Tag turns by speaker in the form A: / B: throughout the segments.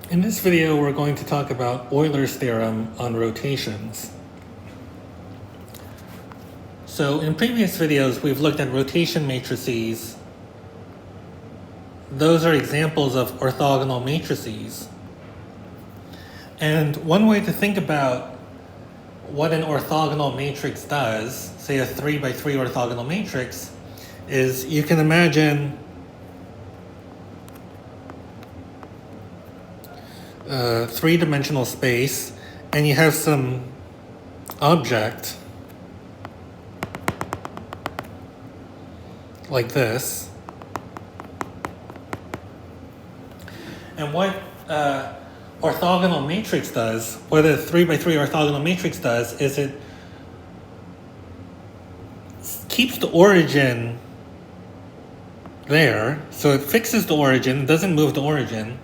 A: In this video, we're going to talk about Euler's theorem on rotations. So in previous videos, we've looked at rotation matrices. Those are examples of orthogonal matrices. And one way to think about what an orthogonal matrix does, say a 3 by 3 orthogonal matrix, is you can imagine a three-dimensional space, and you have some object like this. And what orthogonal matrix does, what a 3 by 3 orthogonal matrix does, is it keeps the origin there, so it fixes the origin, doesn't move the origin.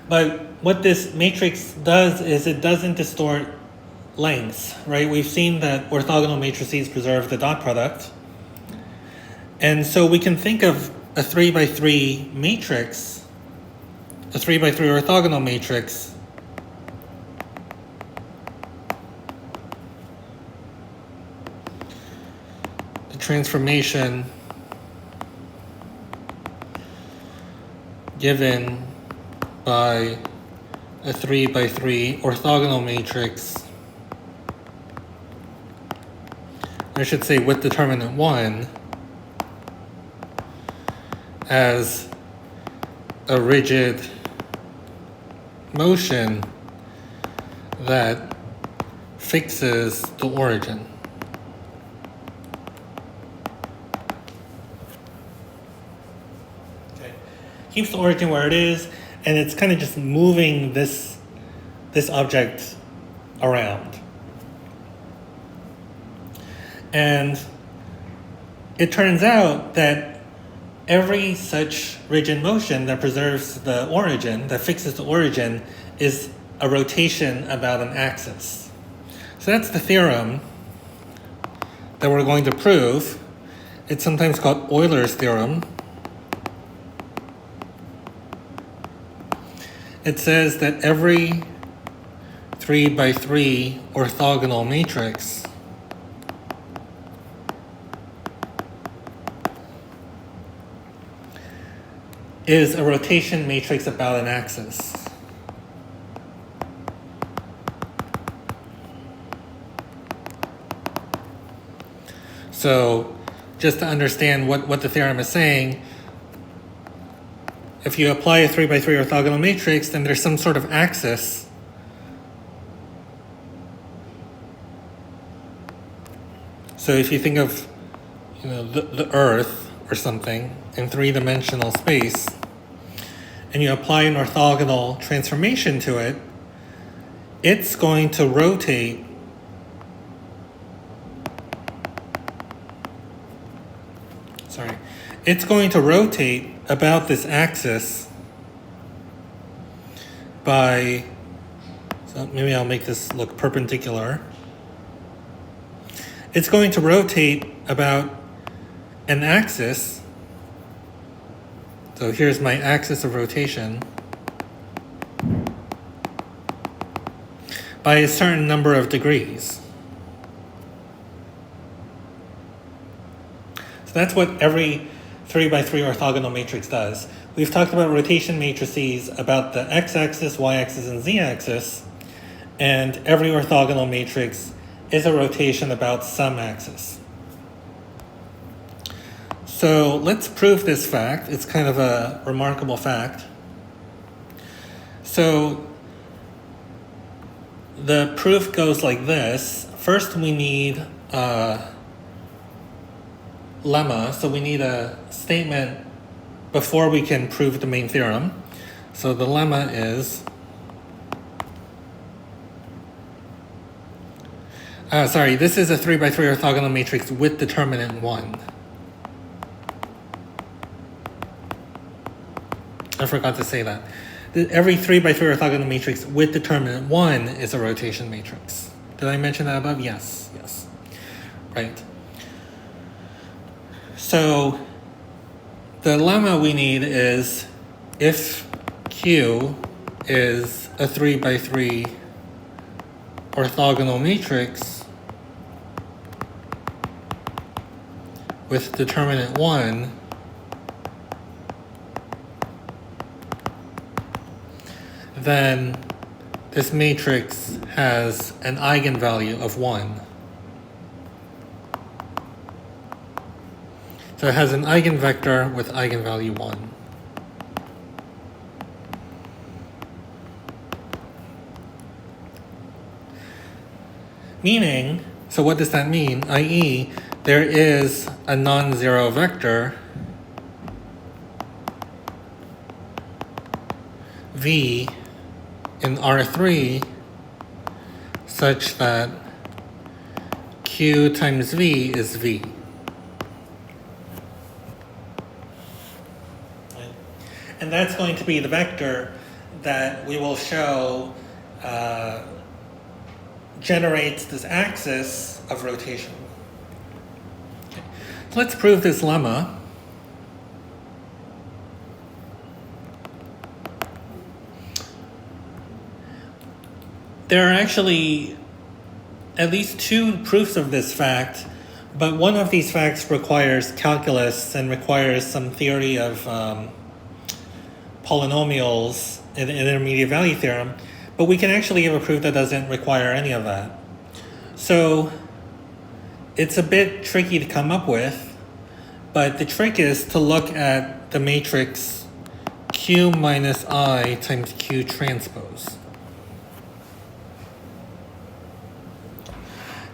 A: But what this matrix does is it doesn't distort lengths, right? We've seen that orthogonal matrices preserve the dot product. And so we can think of a 3 by 3 matrix, a 3 by 3 orthogonal matrix, the transformation given by a 3 by 3 orthogonal matrix, I should say with determinant 1, as a rigid motion that fixes the origin. Okay. Keeps the origin where it is, and it's kind of just moving this object around. And it turns out that every such rigid motion that preserves the origin, that fixes the origin, is a rotation about an axis. So that's the theorem that we're going to prove. It's sometimes called Euler's theorem. It says that every 3 by 3 orthogonal matrix is a rotation matrix about an axis. So just to understand what the theorem is saying, if you apply a 3 by 3 orthogonal matrix, then there's some sort of axis so if you think of the Earth or something in three-dimensional space, and you apply an orthogonal transformation to it, it's going to rotate about this axis by, so maybe I'll make this look perpendicular. It's going to rotate about an axis. So here's my axis of rotation by a certain number of degrees. So that's what every 3 by 3 orthogonal matrix does. We've talked about rotation matrices about the x-axis, y-axis, and z-axis, and every orthogonal matrix is a rotation about some axis. So let's prove this fact. It's kind of a remarkable fact. So the proof goes like this. First, we need a lemma. So we need a statement before we can prove the main theorem. So the lemma is, this is a 3 by 3 orthogonal matrix with determinant 1. I forgot to say that. Every 3 by 3 orthogonal matrix with determinant 1 is a rotation matrix. Did I mention that above? Yes. Right. So the lemma we need is if Q is a 3 by 3 orthogonal matrix with determinant 1, then this matrix has an eigenvalue of 1. So it has an eigenvector with eigenvalue 1. Meaning, so what does that mean? i.e., there is a non-zero vector v in R3 such that q times v is v. And that's going to be the vector that we will show generates this axis of rotation. Okay. So let's prove this lemma. There are actually at least 2 proofs of this fact, but one of these facts requires calculus and requires some theory of polynomials in the intermediate value theorem, but we can actually give a proof that doesn't require any of that. So it's a bit tricky to come up with, but the trick is to look at the matrix q minus I times q transpose.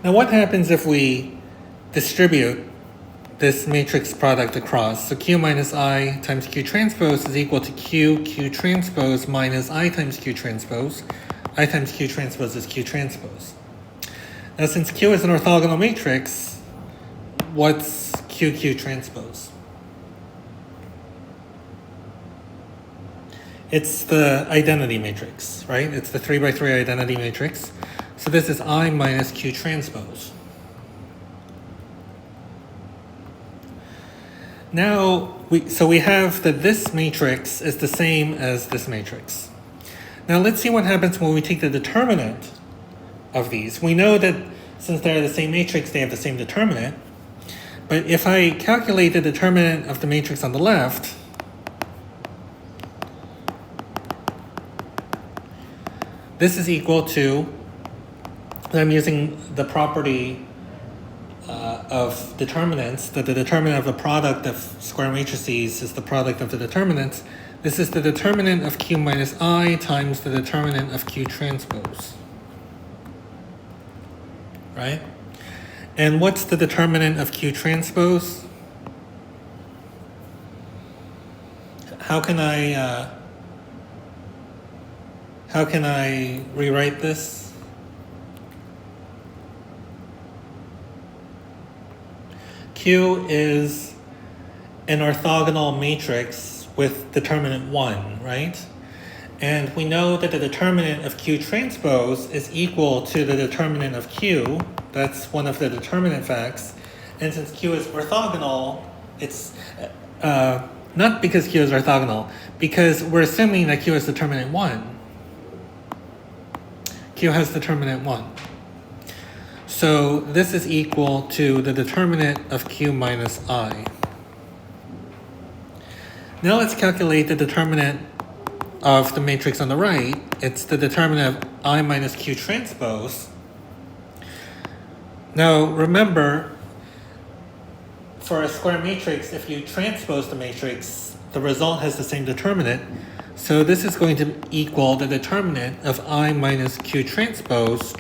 A: Now what happens if we distribute this matrix product across? So q minus I times q transpose is equal to q transpose minus I times q transpose. I times q transpose is q transpose. Now since q is an orthogonal matrix, what's q transpose? It's the identity matrix, right? It's the 3 by 3 identity matrix. So this is I minus q transpose. Now, we have that this matrix is the same as this matrix. Now let's see what happens when we take the determinant of these. We know that since they're the same matrix, they have the same determinant. But if I calculate the determinant of the matrix on the left, this is equal to, I'm using the property of determinants, that the determinant of the product of square matrices is the product of the determinants. This is the determinant of q minus I times the determinant of q transpose. Right? And what's the determinant of q transpose? How can I rewrite this? Q is an orthogonal matrix with determinant 1, right? And we know that the determinant of Q transpose is equal to the determinant of Q. That's one of the determinant facts. And since Q is orthogonal, it's not because Q is orthogonal, because we're assuming that Q has determinant 1. Q has determinant 1. So this is equal to the determinant of Q minus I. Now let's calculate the determinant of the matrix on the right. It's the determinant of I minus Q transpose. Now remember, for a square matrix, if you transpose the matrix, the result has the same determinant. So this is going to equal the determinant of I minus Q transpose.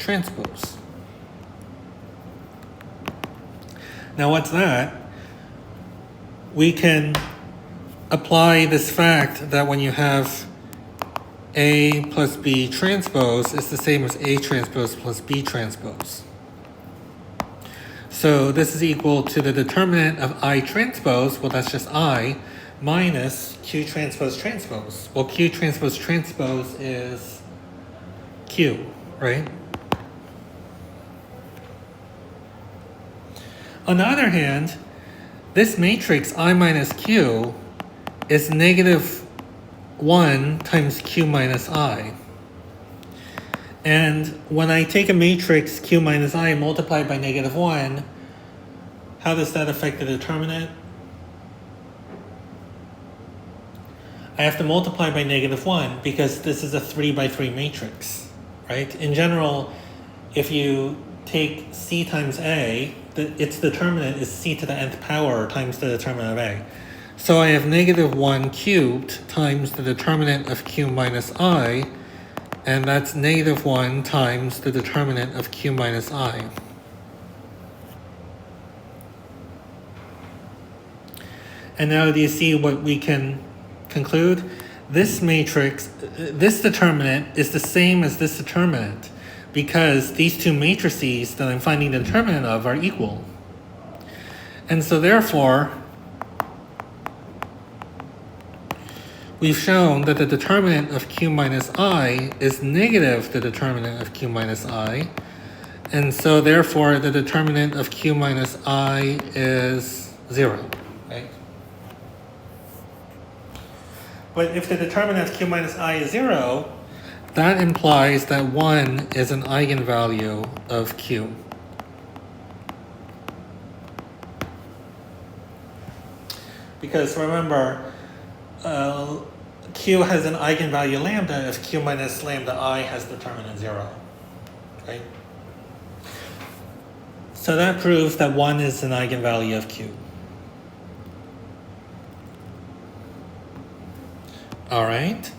A: Now what's that? We can apply this fact that when you have A plus B transpose, it's the same as A transpose plus B transpose. So this is equal to the determinant of I transpose, well that's just I, minus Q transpose transpose. Well, Q transpose transpose is Q, right? On the other hand, this matrix I minus Q is negative 1 times q minus I. And when I take a matrix q minus I and multiply it by -1, how does that affect the determinant? I have to multiply by -1 because this is a 3 by 3 matrix, right? In general, if you take c times a, its determinant is c to the nth power times the determinant of a. So I have -1 cubed times the determinant of q minus I, and that's -1 times the determinant of q minus I. And now do you see what we can conclude? This matrix, this determinant is the same as this determinant because these two matrices that I'm finding the determinant of are equal. And so therefore, we've shown that the determinant of q minus I is negative the determinant of q minus I. And so therefore, the determinant of q minus I is 0, right? But if the determinant of q minus I is 0, that implies that 1 is an eigenvalue of q. Because remember, q has an eigenvalue lambda if q minus lambda I has determinant 0, right? So that proves that 1 is an eigenvalue of q. All right.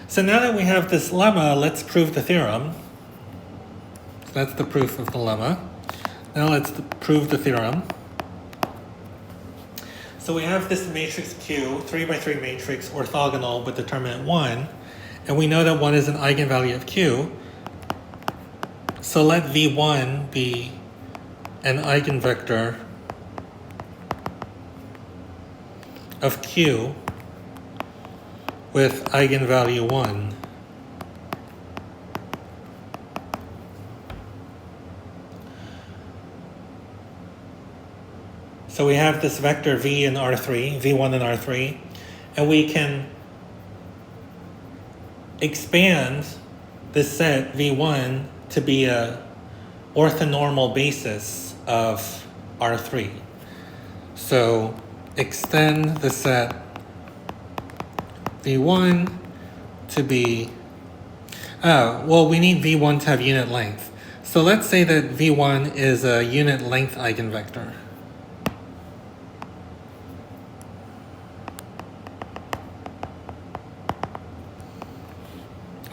A: So now that we have this lemma, let's prove the theorem. So that's the proof of the lemma. Now let's prove the theorem. So we have this matrix Q, 3 by 3 matrix, orthogonal with determinant 1. And we know that 1 is an eigenvalue of Q. So let V1 be an eigenvector of Q with eigenvalue 1. So we have this vector V in R3, V1 in R3, and we can expand this set V1 to be a orthonormal basis of R3. So extend the set V1 to be, well, we need V1 to have unit length. So let's say that V1 is a unit length eigenvector.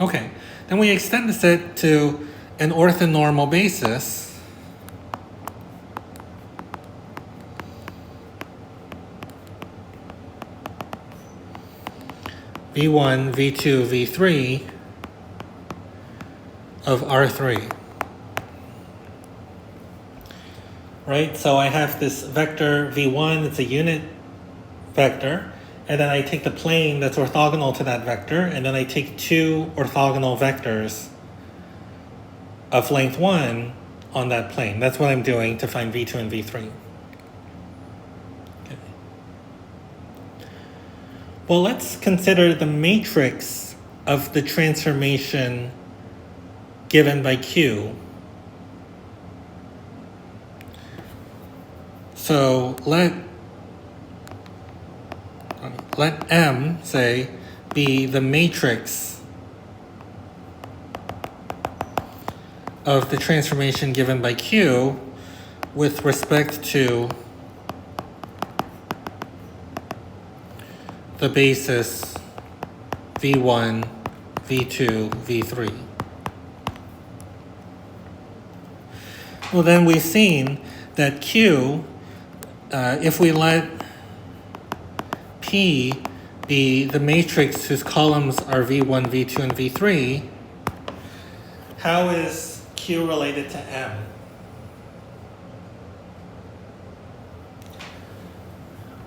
A: Okay, then we extend the set to an orthonormal basis. V1, V2, V3 of R3. Right, so I have this vector V1, it's a unit vector, and then I take the plane that's orthogonal to that vector, and then I take two orthogonal vectors of length 1 on that plane. That's what I'm doing to find V2 and V3. Okay. Well, let's consider the matrix of the transformation given by Q. So let M, say, be the matrix of the transformation given by Q with respect to the basis V1, V2, V3. Well, then we've seen that Q, if we let P be the matrix whose columns are V1, V2, and V3, how is Q related to M?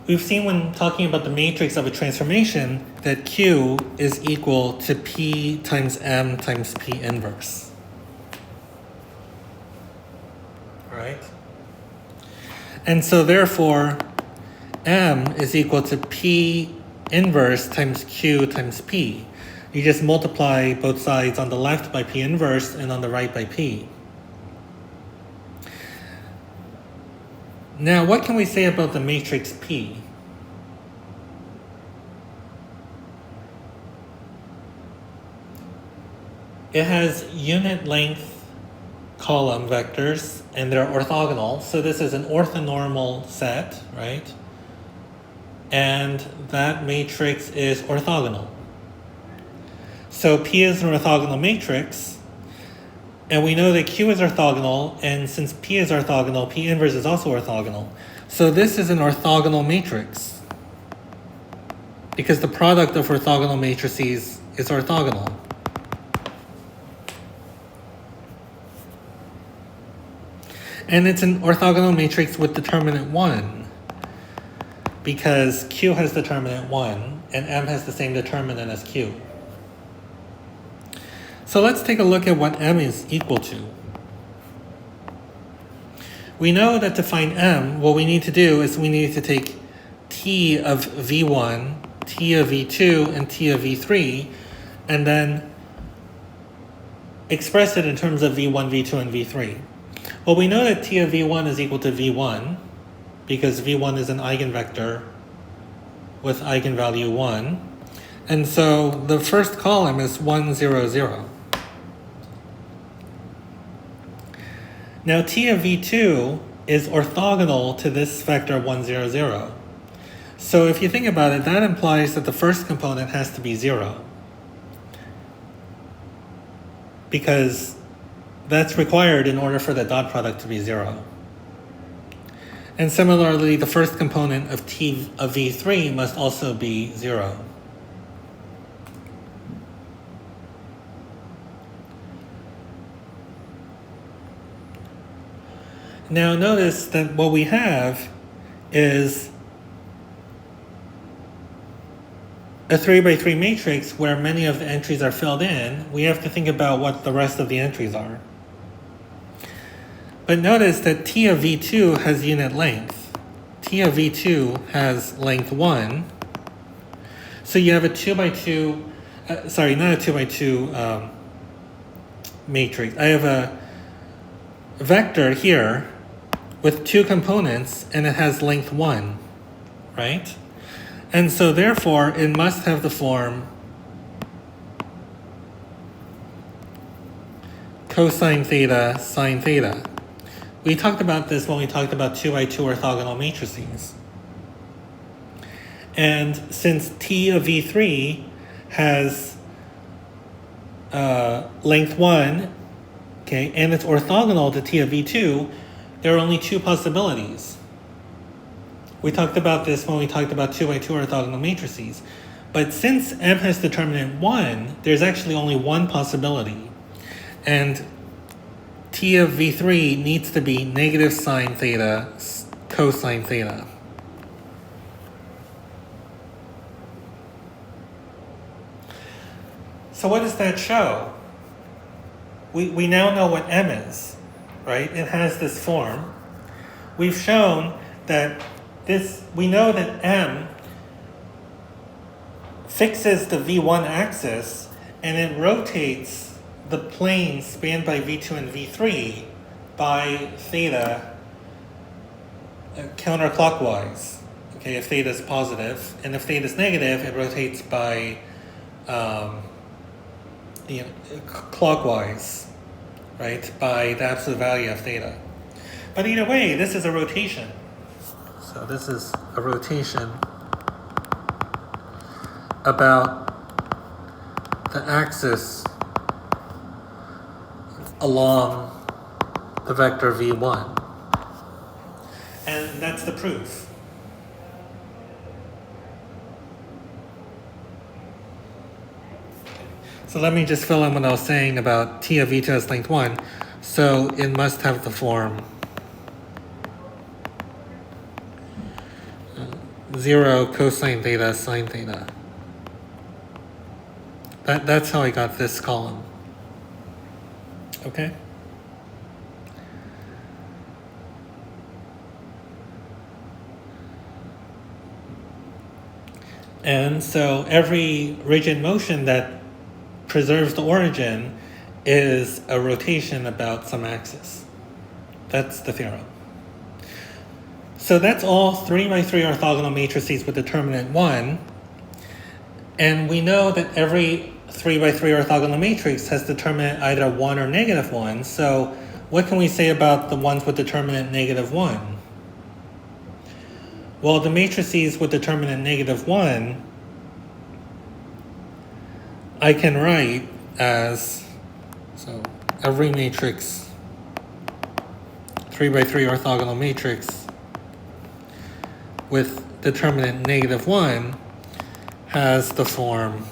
A: We've seen when talking about the matrix of a transformation that Q is equal to P times M times P inverse. All right? And so therefore, M is equal to P inverse times Q times P. You just multiply both sides on the left by P inverse and on the right by P. Now, what can we say about the matrix P? It has unit length column vectors, and they're orthogonal. So this is an orthonormal set, right? And that matrix is orthogonal. So P is an orthogonal matrix, and we know that Q is orthogonal, and since P is orthogonal, P inverse is also orthogonal. So this is an orthogonal matrix, because the product of orthogonal matrices is orthogonal. And it's an orthogonal matrix with determinant 1, because Q has determinant 1, and M has the same determinant as Q. So let's take a look at what M is equal to. We know that to find M, what we need to do is we need to take T of V1, T of V2, and T of V3, and then express it in terms of V1, V2, and V3. Well, we know that T of V1 is equal to V1, because V1 is an eigenvector with eigenvalue 1. And so the first column is 1, 0, 0. Now T of V2 is orthogonal to this vector 1, 0, 0. So if you think about it, that implies that the first component has to be 0. Because that's required in order for the dot product to be 0. And similarly, the first component of T of V3 must also be 0. Now notice that what we have is a 3 by 3 matrix where many of the entries are filled in. We have to think about what the rest of the entries are. But notice that T of V2 has unit length. T of V2 has length 1. So you have a 2 by 2, sorry, not a 2 by 2 matrix. I have a vector here with 2 components, and it has length 1, right? And so therefore, it must have the form cosine theta, sine theta. We talked about this when we talked about 2 by 2 orthogonal matrices. And since T of V3 has length 1, okay, and it's orthogonal to T of V2, there are only 2 possibilities. We talked about this when we talked about 2 by 2 orthogonal matrices. But since M has determinant 1, there's actually only one possibility. And T of V3 needs to be negative sine theta cosine theta. So what does that show? We now know what M is, right? It has this form. We've shown that we know that M fixes the V1 axis and it rotates the plane spanned by V2 and V3 by theta counterclockwise. Okay, if theta is positive, and if theta is negative, it rotates by clockwise, right, by the absolute value of theta. But either way, this is a rotation. So this is a rotation about the axis along the vector v1. And that's the proof. So let me just fill in what I was saying about T of v2 as length 1. So it must have the form 0 cosine theta sine theta. That's how I got this column. Okay? And so every rigid motion that preserves the origin is a rotation about some axis. That's the theorem. So that's all 3 by 3 orthogonal matrices with determinant 1. And we know that every 3 by 3 orthogonal matrix has determinant either 1 or negative 1. So what can we say about the ones with determinant negative 1? Well, the matrices with determinant negative 1, I can write as, so every matrix, 3 by 3 orthogonal matrix with determinant negative 1 has the form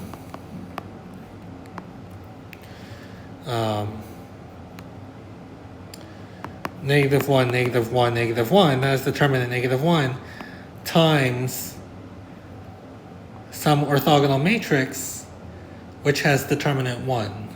A: negative 1, negative 1, negative 1, that is determinant negative 1, times some orthogonal matrix which has determinant 1.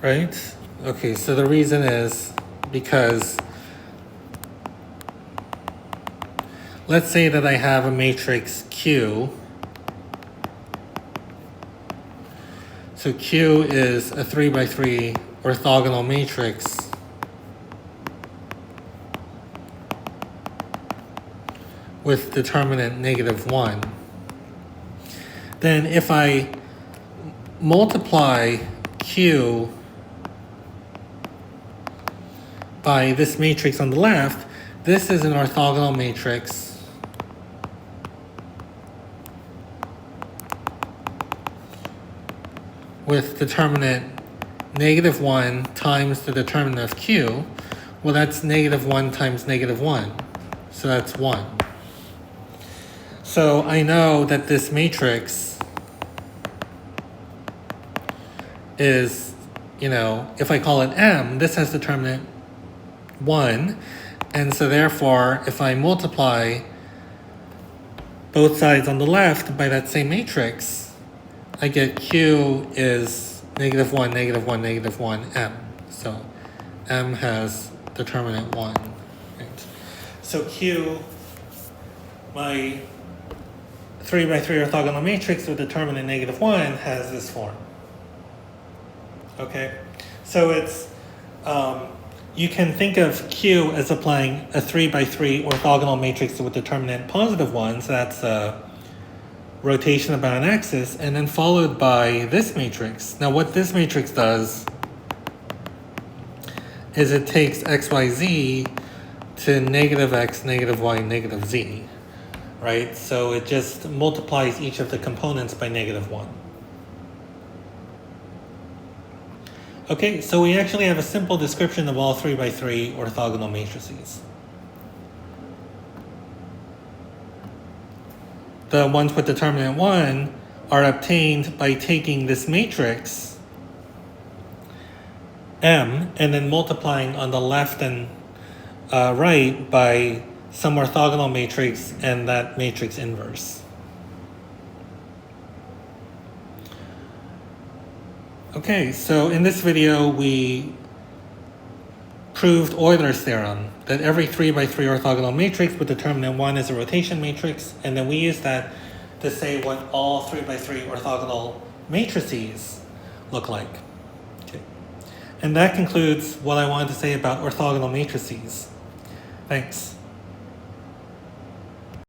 A: Right? Okay, so the reason is because let's say that I have a matrix Q. So Q is a 3 by 3 orthogonal matrix with determinant negative 1. Then if I multiply Q by this matrix on the left, this is an orthogonal matrix with determinant negative 1 times the determinant of Q. Well, that's negative 1 times negative 1. So that's 1. So I know that this matrix is, if I call it M, this has determinant 1, and so therefore if I multiply both sides on the left by that same matrix, I get Q is negative 1, negative 1, negative 1, M. So M has determinant 1. Right. So Q, my 3 by 3 orthogonal matrix with determinant negative 1 has this form. Okay, so it's you can think of Q as applying a 3 by 3 orthogonal matrix with determinant positive 1, so that's a rotation about an axis, and then followed by this matrix. Now what this matrix does is it takes xyz to negative x, negative y, negative z, right? So it just multiplies each of the components by negative 1. Okay, so we actually have a simple description of all 3 by 3 orthogonal matrices. The ones with determinant 1 are obtained by taking this matrix M and then multiplying on the left and right by some orthogonal matrix and that matrix inverse. Okay, so in this video we proved Euler's theorem, that every 3 by 3 orthogonal matrix with determinant 1 is a rotation matrix, and then we use that to say what all 3 by 3 orthogonal matrices look like. Okay. And that concludes what I wanted to say about orthogonal matrices. Thanks.